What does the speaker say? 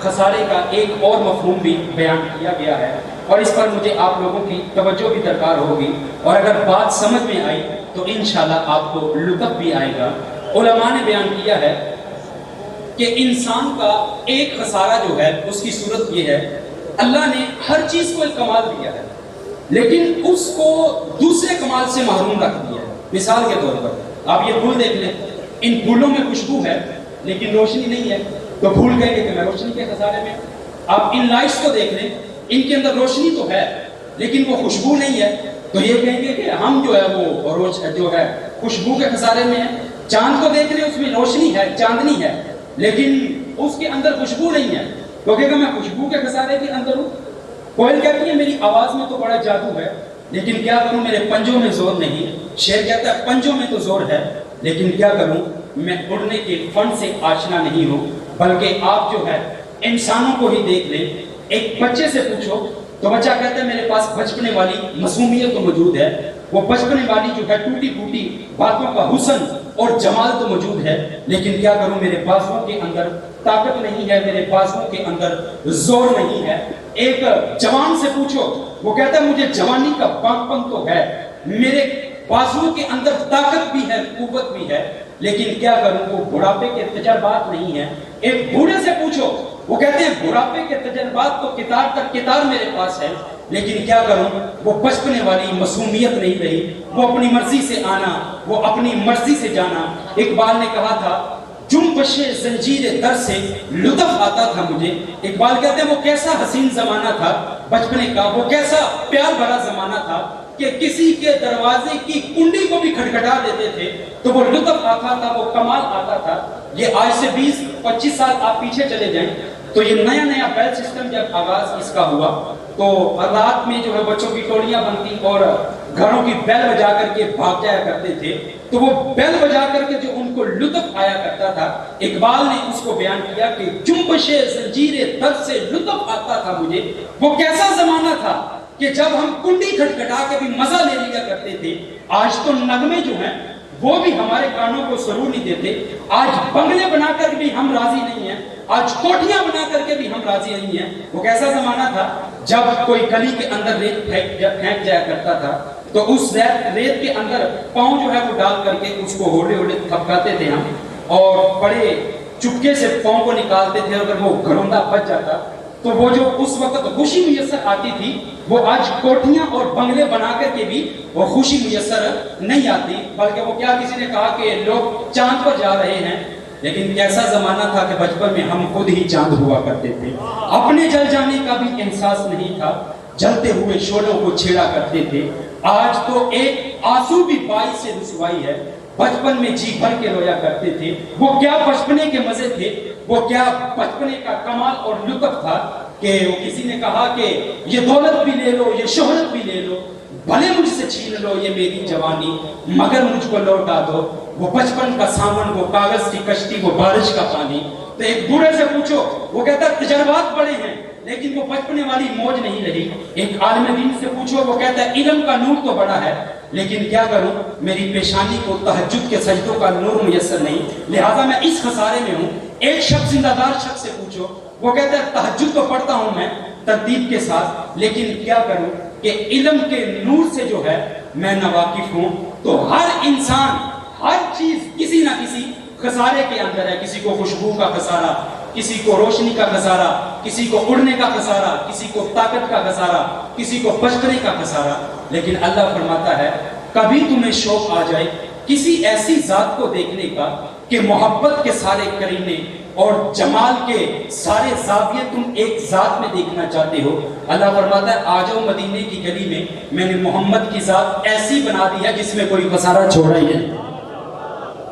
خسارے کا ایک اور مفہوم بھی بیان کیا گیا ہے اور اس پر مجھے آپ لوگوں کی توجہ بھی درکار ہوگی، اور اگر بات سمجھ میں آئی تو انشاءاللہ آپ کو لطف بھی آئے گا۔ علماء نے بیان کیا ہے کہ انسان کا ایک خسارہ جو ہے اس کی صورت یہ ہے، اللہ نے ہر چیز کو ایک کمال دیا ہے لیکن اس کو دوسرے کمال سے محروم رکھ دیا ہے۔ مثال کے طور پر آپ یہ پھول دیکھ لیں، ان پھولوں میں خوشبو ہے لیکن روشنی نہیں ہے، تو پھول کہیں گے کہ میں روشنی کے خسارے میں۔ آپ ان لائٹس کو دیکھ لیں، ان کے اندر روشنی تو ہے لیکن وہ خوشبو نہیں ہے، تو یہ کہیں گے کہ ہم جو ہے وہ جو ہے خوشبو کے خسارے میں ہیں۔ چاند کو دیکھ لیں، اس میں روشنی ہے، چاندنی ہے، لیکن اس کے اندر خوشبو نہیں ہے، تو کہے گا میں خوشبو کے خسارے کے اندر ہوں۔ کوئل کہتی ہے میری آواز میں تو بڑا جادو ہے لیکن کیا کروں میرے پنجوں میں زور نہیں۔ شیر کہتا ہے پنجوں میں تو زور ہے لیکن کیا کروں میں اڑنے کے فن سے آشنا نہیں ہوں۔ بلکہ آپ جو ہے انسانوں کو ہی دیکھ لیں، ایک بچے سے پوچھو تو بچہ کہتا ہے میرے پاس بچپنے والی معصومیت تو موجود ہے، وہ بچپنے والی جو ہے ٹوٹی پھوٹی باتوں کا حسن اور جمال تو موجود ہے، لیکن کیا کروں میرے بازوؤں کے اندر طاقت نہیں ہے، میرے بازوؤں کے اندر زور نہیں ہے۔ ایک جوان سے پوچھو، وہ کہتا ہے مجھے جوانی کا پاک پن تو ہے، میرے بازوؤں کے اندر طاقت بھی ہے، قوت بھی ہے، لیکن کیا کروں وہ بڑھاپے کے تجربات نہیں ہیں۔ ایک بوڑھے سے پوچھو، وہ کہتے ہیں بڑھاپے کے تجربات تو کتار تک کتار میرے پاس ہے، لیکن کیا کروں وہ بچپنے والی معصومیت نہیں رہی، وہ اپنی مرضی سے آنا، وہ اپنی مرضی سے جانا۔ اقبال نے کہا تھا جنبش زنجیر در سے لطف آتا تھا مجھے۔ اقبال کہتے ہیں وہ کیسا حسین زمانہ تھا بچپنے کا، وہ کیسا پیار بھرا زمانہ تھا کہ کسی کے دروازے کی کنڈی کو بھی کھٹکھٹا دیتے تھے تو وہ لطف آتا تھا، وہ کمال آتا تھا۔ یہ آج سے 20-25 سال آپ پیچھے چلے جائیں تو یہ نیا بیل سسٹم جب آغاز اس کا ہوا تو رات میں جو ہے بچوں کی ٹولیاں بنتی اور گھروں کی بیل بجا کر کے بھاگ جایا کرتے تھے، تو وہ بیل بجا کر کے جو ان کو لطف آیا کرتا تھا، اقبال نے اس کو بیان کیا کہ جنبش زنجیر در سے لطف آتا تھا مجھے۔ وہ کیسا زمانہ تھا کہ جب ہم کنڈی کھٹکھٹا کے بھی مزہ لے لیا کرتے تھے۔ آج تو نغمے جو ہیں وہ بھی ہمارے کانوں کو سرور نہیں دیتے، آج بنگلے بنا کر بھی ہم راضی نہیں ہیں، آج کوٹھیاں بنا کر کے بھی ہم راضی نہیں ہیں۔ وہ کیسا زمانہ تھا جب کوئی گلی کے اندر ریت پھینک جایا کرتا تھا تو اس ریت کے اندر پاؤں جو ہے وہ ڈال کر کے اس کو ہولے ہولے تھپکاتے تھے ہم، اور بڑے چپکے سے پاؤں کو نکالتے تھے، اگر وہ گھروندہ بچ جاتا تو وہ جو اس وقت خوشی میسر آتی تھی وہ آج کوٹھیاں اور بنگلے بنا کر کے بھی وہ خوشی میسر نہیں آتی، بلکہ وہ کیا کسی نے کہا کہ لوگ چاند پر جا رہے ہیں، لیکن کیسا زمانہ تھا کہ بچپن میں ہم خود ہی چاند ہوا کرتے تھے، اپنے جل جانے کا بھی احساس نہیں تھا، جلتے ہوئے شعلوں کو چھیڑا کرتے تھے۔ آج تو ایک آنسو بھی باعث سے رسوائی ہے، بچپن میں جی بھر کے رویا کرتے تھے۔ وہ کیا بچپنے کے مزے تھے، وہ کیا بچپنے کا کمال اور لطف تھا کہ وہ کسی نے کہا کہ یہ دولت بھی لے لو، یہ شہرت بھی لے لو، بھلے مجھ سے چھین لو یہ میری جوانی، مگر مجھ کو لوٹا دو وہ بچپن کا ساون، وہ کاغذ کی کشتی، وہ بارش کا پانی۔ تو ایک بوڑھے سے پوچھو، وہ کہتا ہے تجربات بڑے ہیں لیکن وہ بچپنے والی موج نہیں رہی۔ ایک عالم دین سے پوچھو، وہ کہتا ہے علم کا نور تو بڑا ہے لیکن کیا کروں میری پیشانی کو تہجد کے سجدوں کا نور میسر نہیں، لہٰذا میں اس خسارے میں ہوں۔ ایک شخص زندہ دار شخص سے پوچھو، وہ کہتا ہے تہجد تو پڑھتا ہوں میں ترتیب کے ساتھ لیکن کیا کروں کہ علم کے نور سے جو ہے میں ناواقف ہوں۔ تو ہر انسان ہر چیز کسی نہ کسی خسارے کے اندر ہے، کسی کو خوشبو کا خسارہ، کسی کو روشنی کا خسارہ، کسی کو اڑنے کا خسارہ، کسی کو طاقت کا خسارہ، کسی کو بچپنے کا خسارہ، لیکن اللہ فرماتا ہے کبھی تمہیں شوق آ جائے کسی ایسی ذات کو دیکھنے کا کہ محبت کے سارے کرینے اور جمال کے سارے زاویے تم ایک ذات میں دیکھنا چاہتے ہو، اللہ فرماتا ہے آ جاؤ مدینے کی گلی میں نے محمد کی ذات ایسی بنا دی ہے جس میں کوئی خسارہ چھوڑا ہی ہے۔